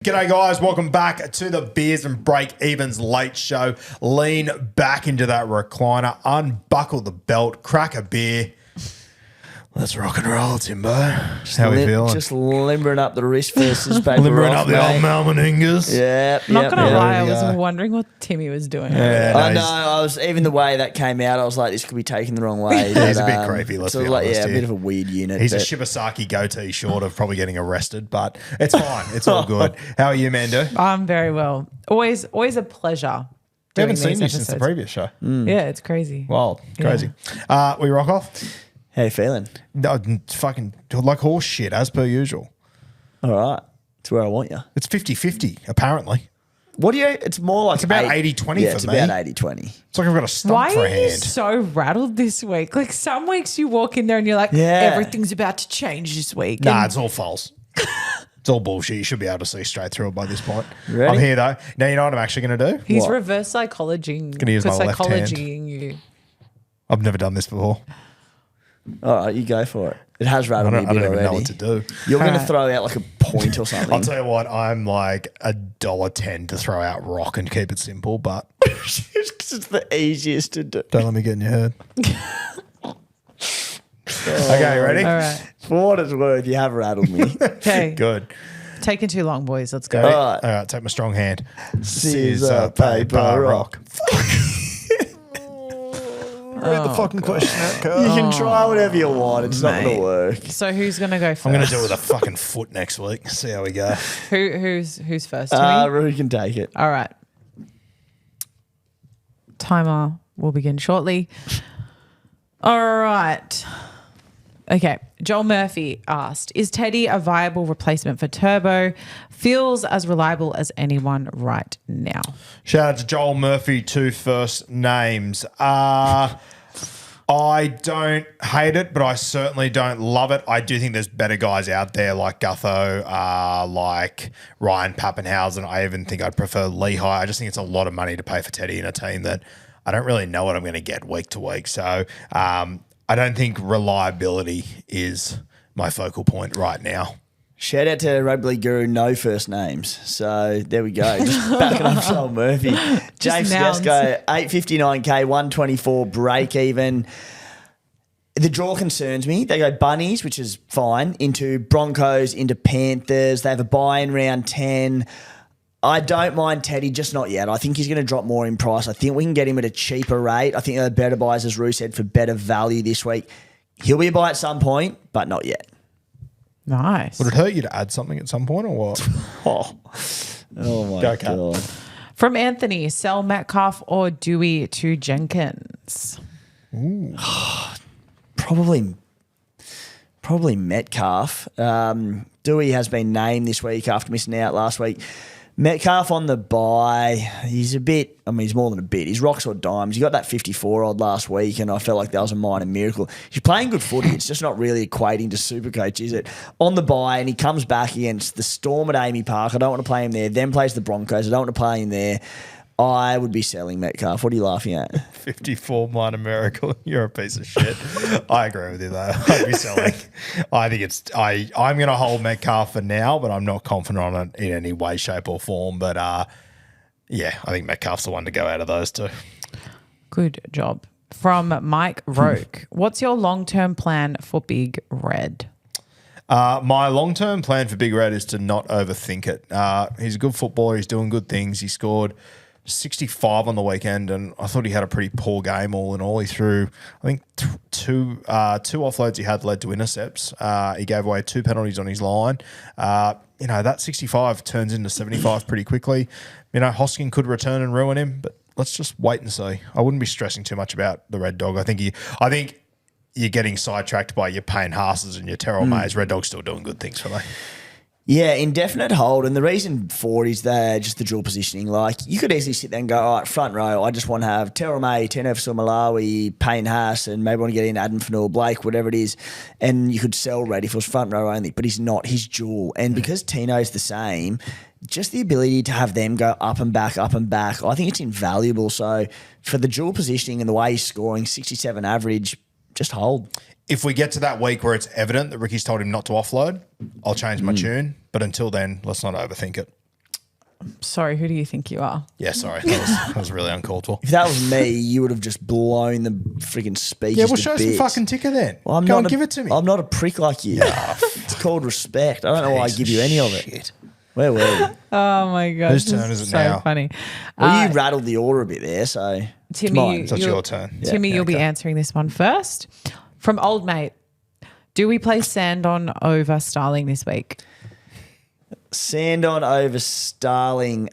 G'day guys, welcome back to the Beers and Breakevens late show. Lean back into that recliner, unbuckle the belt, crack a beer. Let's rock and roll, Timbo. How we feeling? Just limbering up the wrist versus paper. Limbering up the old Malmaningas. Yeah. Not going to lie, I was wondering what Timmy was doing. Yeah, I know. I was even the way that came out. I was like, this could be taken the wrong way. He's a bit creepy. Let's be honest. Yeah, a bit of a weird unit. He's a Shibasaki goatee short of probably getting arrested, but it's fine. It's all good. How are you, Mando? I'm very well. Always a pleasure. We haven't doing seen you these since the episodes. previous show. Yeah, it's crazy. Wild. Crazy. We rock off? How you feeling? No, fucking like horse shit, as per usual. All right. It's where I want you. It's 50-50, apparently. What do you? It's more like It's about 80-20 for me. It's about 80-20. It's like I've got a stump Why for a are you hand. so rattled this week? Like some weeks you walk in there and you're like, Yeah. everything's about to change this week. Nah, And it's all false. It's all bullshit. You should be able to see straight through it by this point. Ready? I'm here though. Now you know what I'm actually going to do? he's What? reverse psychology. Gonna use my left hand. psychologying you. I've never done this before. All right, you go for it. It has rattled me a I bit don't even already. know what to do. You're going to Alright. throw out like a point or something. I'll tell you what, I'm like $1.10 to throw out rock and keep it simple, but Just 'cause it's the easiest to do. don't let me get in your head. Okay, ready? All right. For what it's worth, you have rattled me. Okay. Good. Taking too long, boys. Let's go. Ready? All right. All right, take my strong hand. Scissor, paper, rock. Read the fucking question out, You Kurt. can try whatever you want. It's not going mate. to work. So who's gonna go first? I'm going to do it with a fucking foot next week. See how we go. Who's first? Timmy? Rui can take it. All right. Timer will begin shortly. All right. Okay. Joel Murphy asked, is Teddy a viable replacement for Turbo? Feels as reliable as anyone right now. Shout out to Joel Murphy, 2 first names. I don't hate it, but I certainly don't love it. I do think there's better guys out there like Gutho, like Ryan Pappenhausen. I even think I'd prefer Lehigh. I just think it's a lot of money to pay for Teddy in a team that I don't really know what I'm going to get week to week. So I don't think reliability is my focal point right now. Shout out to Rugby Guru, no first names. So there we go. Just backing up Joel Murphy. James nouns. Tedesco, 859K, 124 break even. The draw concerns me. They go Bunnies, which is fine, into Broncos, into Panthers. They have a bye in round 10. I don't mind Teddy, just not yet. I think he's going to drop more in price. I think we can get him at a cheaper rate. I think they're better buys, as Rue said, for better value this week. He'll be a buy at some point, but not yet. Nice. Would it hurt you to add something at some point or what? Oh my Go, Kat. God. From Anthony, sell Metcalf or Dewey to Jenkins? Probably Metcalf. Dewey has been named this week after missing out last week. Metcalf on the bye. He's a bit, he's more than a bit. He's rocks or dimes. He got that 54 odd last week, and I felt like that was a minor miracle. He's playing good footy. It's just not really equating to SuperCoach, is it? On the bye, and he comes back against the Storm at Amy Park. I don't want to play him there. Then plays the Broncos. I don't want to play him there. I would be selling Metcalf. What are you laughing at? 54 minor miracle. You're a piece of shit. I agree with you though. I'd be selling. I think I'm going to hold Metcalf for now, but I'm not confident on it in any way, shape or form. But yeah, I think Metcalf's the one to go out of those two. Good job. From Mike Roke, what's your long-term plan for Big Red? My long-term plan for Big Red is to not overthink it. He's a good footballer. He's doing good things. He scored 65 on the weekend, and I thought he had a pretty poor game all in all. He threw, I think, two offloads he had led to intercepts. He gave away 2 penalties on his line. That 65 turns into 75 pretty quickly. Hosking could return and ruin him, but let's just wait and see. I wouldn't be stressing too much about the Red Dog. I think you're getting sidetracked by your Payne Haas's and your Terrell Mays. Red Dog's still doing good things for me. Yeah, indefinite hold. And the reason for it is just the dual positioning. Like, you could easily sit there and go, all right, front row, I just want to have Terrell May, Tenef Malawi, Payne Haas, and maybe want to get in Adam Fanul, Blake, whatever it is. And you could sell Red if it was front row only, but he's not. He's dual. And because Tino's the same, just the ability to have them go up and back, I think it's invaluable. So for the dual positioning and the way he's scoring, 67 average, just hold. If we get to that week where it's evident that Ricky's told him not to offload, I'll change my tune. But until then, let's not overthink it. Sorry, who do you think you are? Yeah, sorry. That was really uncalled for. If that was me, you would have just blown the freaking speakers. Yeah, well, to show some bits. fucking ticker then. Well, Go and give it to me. I'm not a prick like you. It's called respect. I don't know why I give you any of it. Shit. Where were you? Oh my god, Whose this turn is it so now? funny. Well, you rattled the order a bit there, so Timmy, mine. So it's your turn. Timmy, you'll be okay. answering this one first. From Old Mate, do we play Sandon over Starling this week? Sandon over Starling.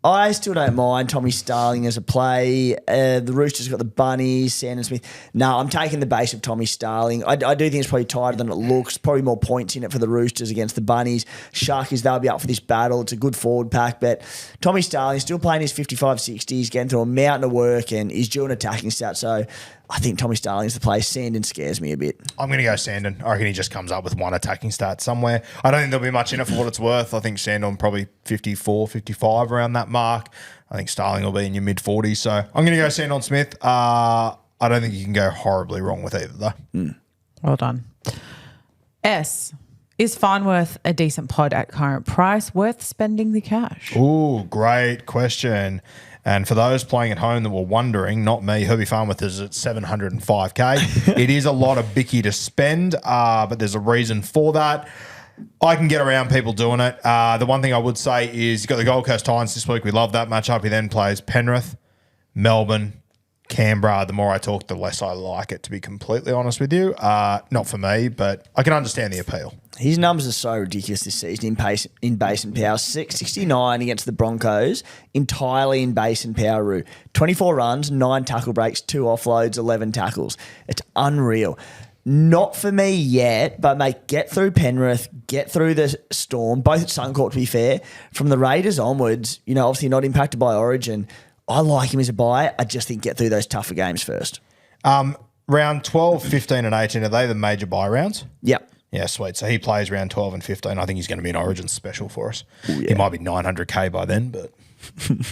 I still don't mind Tommy Starling as a play. The Roosters got the Bunnies, Sandon Smith. No, I'm taking the base of Tommy Starling. I do think it's probably tighter than it looks. Probably more points in it for the Roosters against the Bunnies. Sharkies, they'll be up for this battle. It's a good forward pack, but Tommy Starling still playing his 55-60s, getting through a mountain of work, and he's doing attacking stats. So I think Tommy Starling's the play. Sandon scares me a bit. I'm going to go Sandon. I reckon he just comes up with one attacking stat somewhere. I don't think there'll be much in it for what it's worth. I think Sandon probably 54, 55 around that mark. I think Starling will be in your mid-40s. So I'm going to go Sandon Smith. I don't think you can go horribly wrong with either, though. Well done. S, is Farnworth a decent pod at current price? Worth spending the cash? Ooh, great question. And for those playing at home that were wondering, not me, Herbie Farnworth is at 705K. It is a lot of bicky to spend, but there's a reason for that. I can get around people doing it. The one thing I would say is you've got the Gold Coast Titans this week. We love that matchup. He then plays Penrith, Melbourne, Canberra. The more I talk, the less I like it, to be completely honest with you. Not for me, but I can understand the appeal. His numbers are so ridiculous this season in base and power. 69 against the Broncos, entirely in base and power. 24 runs, 9 tackle breaks, 2 offloads, 11 tackles. It's unreal. Not for me yet, but mate, get through Penrith, get through the Storm, both at Suncorp to be fair. From the Raiders onwards, obviously not impacted by Origin. I like him as a buy. I just think get through those tougher games first. Round 12, 15 and 18, are they the major buy rounds? Yep. Yeah, sweet. So he plays round 12 and 15. I think he's going to be an Origin special for us. Ooh, yeah. He might be 900K by then, but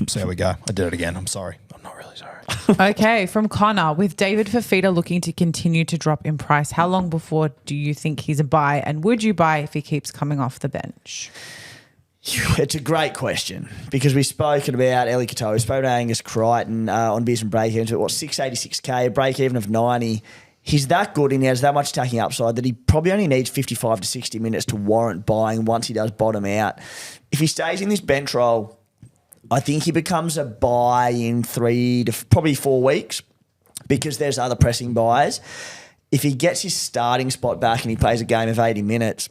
so there we go. I did it again. I'm sorry. I'm not really sorry. Okay, from Connor, with David Fafita looking to continue to drop in price, how long before do you think he's a buy, and would you buy if he keeps coming off the bench? It's a great question because we've spoken about Eli Katoa, we spoke about Angus Crichton on Beers and Breakevens at 686K, a break even of 90. He's that good and he has that much attacking upside that he probably only needs 55 to 60 minutes to warrant buying once he does bottom out. If he stays in this bench role, I think he becomes a buy in 3 to probably 4 weeks because there's other pressing buys. If he gets his starting spot back and he plays a game of 80 minutes,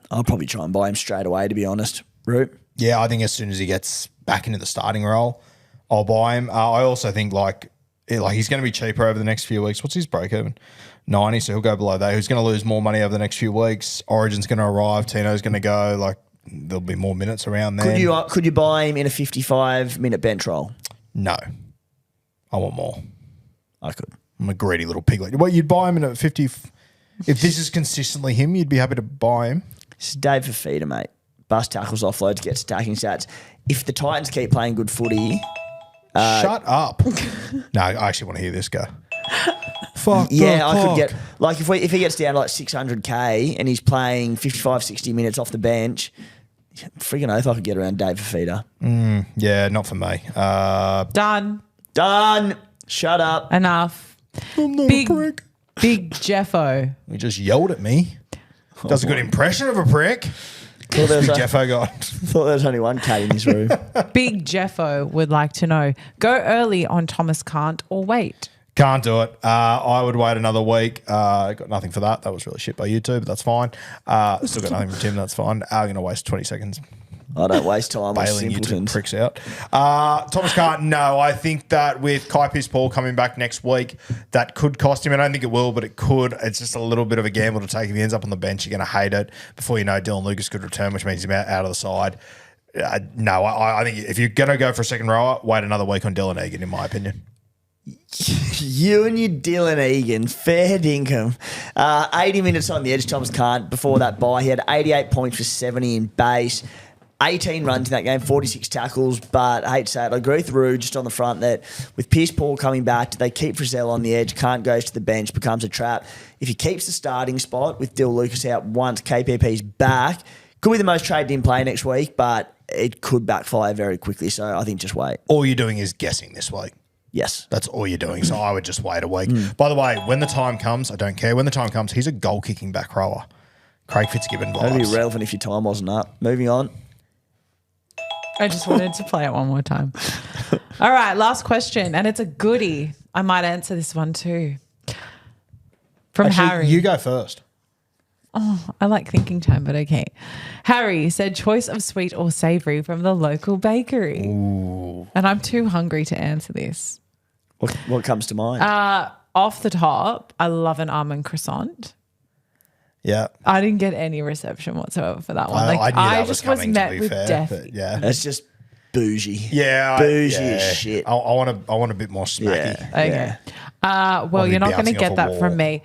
I'll probably try and buy him straight away, to be honest. Root? Yeah, I think as soon as he gets back into the starting role, I'll buy him. I also think he's going to be cheaper over the next few weeks. What's his break even? 90, so he'll go below that. Who's going to lose more money over the next few weeks? Origin's going to arrive. Tino's going to go. There'll be more minutes around then. Could you buy him in a 55-minute bench role? No. I want more. I could. I'm a greedy little piglet. Well, you'd buy him in a 50. If this is consistently him, you'd be happy to buy him. This is Dave Fafita, mate. Bust tackles, offloads, gets attacking stats. If the Titans keep playing good footy... Shut up. No, I actually want to hear this go. Fuck. Yeah, I could get... if he gets down to 600K and he's playing 55, 60 minutes off the bench, freaking oath I could get around Dave Fafita. Yeah, not for me. Done. Shut up. Enough. I'm not a prick. Big Jeffo. He just yelled at me. Does a good impression of a prick. Big Jeffo got. Thought there was only one cat in this room. Big Jeffo would like to know, go early on Thomas Can't or wait? Can't do it. I would wait another week. Got nothing for that. That was really shit by you two, but that's fine. Still got nothing from Tim. That's fine. I'm going to waste 20 seconds I don't waste time on bailing you two simpletons. pricks out. Thomas Can't, no. I think that with Kai Pearce-Paul coming back next week, that could cost him. I don't think it will, but it could. It's just a little bit of a gamble to take. If he ends up on the bench, you're going to hate it. Before you know, Dylan Lucas could return, which means he's out of the side. No, I think if you're going to go for a second rower, wait another week on Dylan Egan, in my opinion. You and your Dylan Egan, fair dinkum. 80 minutes on the edge, Thomas Can't. Before that bye, he had 88 points for 70 in base. 18 runs in that game, 46 tackles, but I hate to say it, I agree with Rue just on the front that with Pearce-Paul coming back, they keep Frizzell on the edge, Can't goes to the bench, becomes a trap. If he keeps the starting spot with Dill Lucas out once KPP's back, could be the most traded in play next week, but it could backfire very quickly. So I think just wait. All you're doing is guessing this week. Yes. That's all you're doing. So I would just wait a week. By the way, when the time comes, I don't care. When the time comes, he's a goal-kicking back rower. Craig Fitzgibbon vibes. That'd be relevant if your time wasn't up. Moving on. I just wanted to play it one more time. All right, last question, and it's a goodie. I might answer this one too. From Actually, Harry. you go first. I like thinking time, but okay. Harry said choice of sweet or savoury from the local bakery. Ooh. And I'm too hungry to answer this. What comes to mind? Off the top, I love an almond croissant. Yeah. I didn't get any reception whatsoever for that one. I knew that was just was coming, met to be with fair. death. But yeah. That's just bougie. Yeah. Bougie as shit. I want a bit more smacky. Yeah. Okay. Well, Wanna be you're not going to bouncing off get a that from wall. me.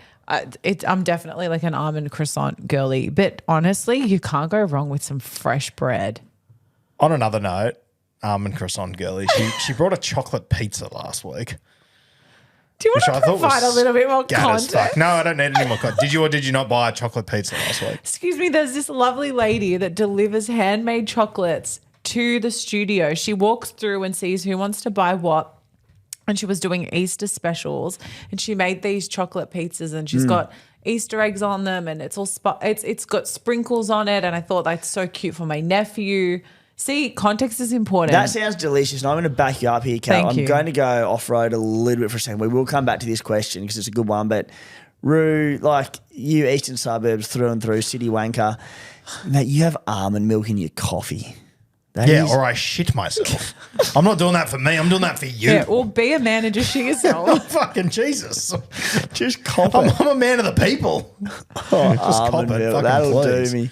I'm definitely like an almond croissant girly, but honestly, you can't go wrong with some fresh bread. On another note, almond croissant girly, she brought a chocolate pizza last week. Do you want Which I to thought provide a was little bit more gad as context? fuck. No, I don't need any more context. Did you or did you not buy a chocolate pizza last week? Excuse me, there's this lovely lady that delivers handmade chocolates to the studio. She walks through and sees who wants to buy what. And she was doing Easter specials, and she made these chocolate pizzas, and she's got Easter eggs on them, and it's all it's got sprinkles on it. And I thought that's so cute for my nephew. See, context is important. That sounds delicious, and I'm going to back you up here, Kat. Thank I'm you. going to go off-road a little bit for a second. We will come back to this question because it's a good one, but Roo, like you eastern suburbs through and through, city wanker, mate, you have almond milk in your coffee. That Yeah, is- or I shit myself. I'm not doing that for me. I'm doing that for you. yeah, or be a man and just shit yourself. Fucking Jesus. just cop I'm, it. I'm a man of the people. Just cop Almond it. milk, Fucking that'll please. do me.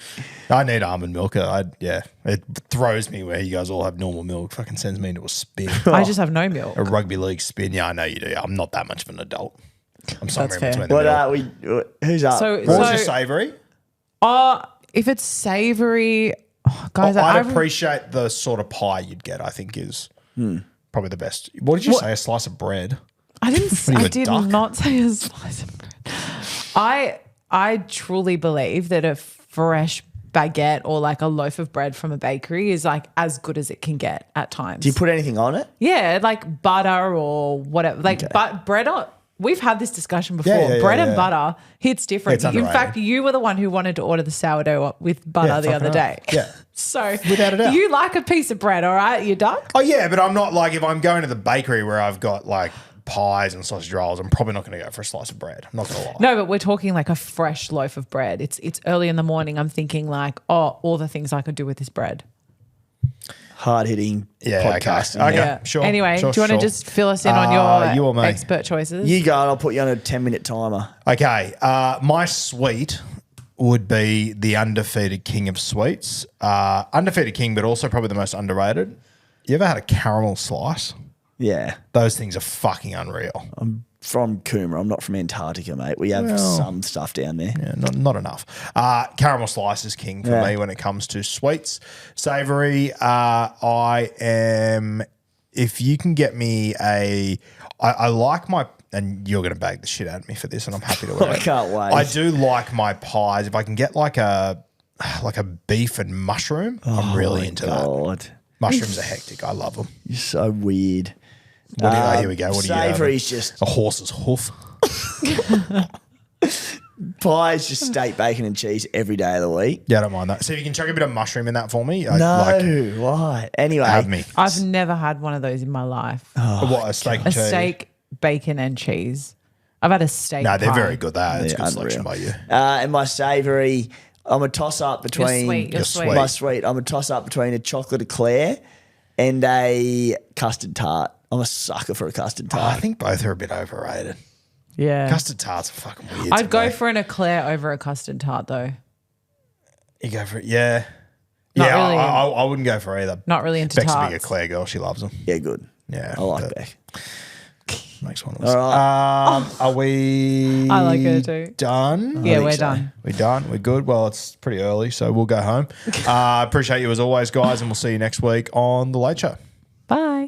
I need almond milk. It throws me where you guys all have normal milk. Fucking sends me into a spin. I just have no milk. A rugby league spin. Yeah, I know you do. I'm not that much of an adult. I'm somewhere That's in fair. between the What middle. who's up? So, What was your savoury? if it's savoury, guys, I'd I appreciate the sort of pie you'd get, I think is probably the best. What did you say? A slice of bread? I didn't. What are you, I a did duck? not say a slice of bread. I truly believe that a fresh baguette or like a loaf of bread from a bakery is like as good as it can get at times. Do you put anything on it? Yeah, like butter or whatever. Like, but bread on. We've had this discussion before. Yeah, bread and yeah. butter hits different. It's In underrated. fact, you were the one who wanted to order the sourdough with butter Yeah, the other fucking day. right. Yeah. So Without a doubt. you like a piece of bread, all right, you duck? Oh yeah, but I'm not like if I'm going to the bakery where I've got like pies and sausage rolls, I'm probably not going to go for a slice of bread. I'm not going to lie. No, but we're talking like a fresh loaf of bread. It's early in the morning. I'm thinking like, oh, all the things I could do with this bread. Hard-hitting Yeah, podcasting. okay. Yeah. Sure. Anyway, sure, do you want to sure. just fill us in on you or your me? expert choices? You go and I'll put you on a 10-minute timer. Okay, my sweet would be the undefeated king of sweets. Undefeated king, but also probably the most underrated. You ever had a caramel slice? Yeah. Those things are fucking unreal. I'm from Coomera. I'm not from Antarctica, mate. We have some stuff down there. Yeah, not enough. Caramel slice is king for me when it comes to sweets. Savoury, I am, if you can get me I like my, and you're going to bag the shit out of me for this and I'm happy to wear I it. can't wait. I do like my pies. If I can get like a beef and mushroom, I'm really into that. God. Mushrooms are hectic. I love them. You're so weird. What do you, here we go. What do you Savoury's just A horse's hoof. pie is just steak, bacon, and cheese every day of the week. Yeah, I don't mind that. So if you can chuck a bit of mushroom in that for me. No, why? Anyway, Have me. I've never had one of those in my life. What, a steak and A cheese? steak, bacon, and cheese. I've had a steak. No, they're pie. very good. That's They're good selection by unreal. you. And my savoury, I'm a toss up You're between sweet. You're You're sweet. sweet. my sweet. I'm a toss up between a chocolate eclair and a custard tart. I'm a sucker for a custard I tart. think both are a bit overrated. Yeah. Custard tarts are fucking weird. I'd to go me. for an eclair over a custard tart though. You go for it, yeah. Not Yeah, really. I wouldn't go for either. Not really into Beck's a tarts. big Eclair girl. She loves them. Yeah, good. Yeah, I like but Beck. Makes one of us. All right. Are we? I like her too. Done. Yeah, think we're so. done. We're done. We're good. Well, it's pretty early, so we'll go home. Appreciate you as always, guys, and we'll see you next week on the Late Show. Bye.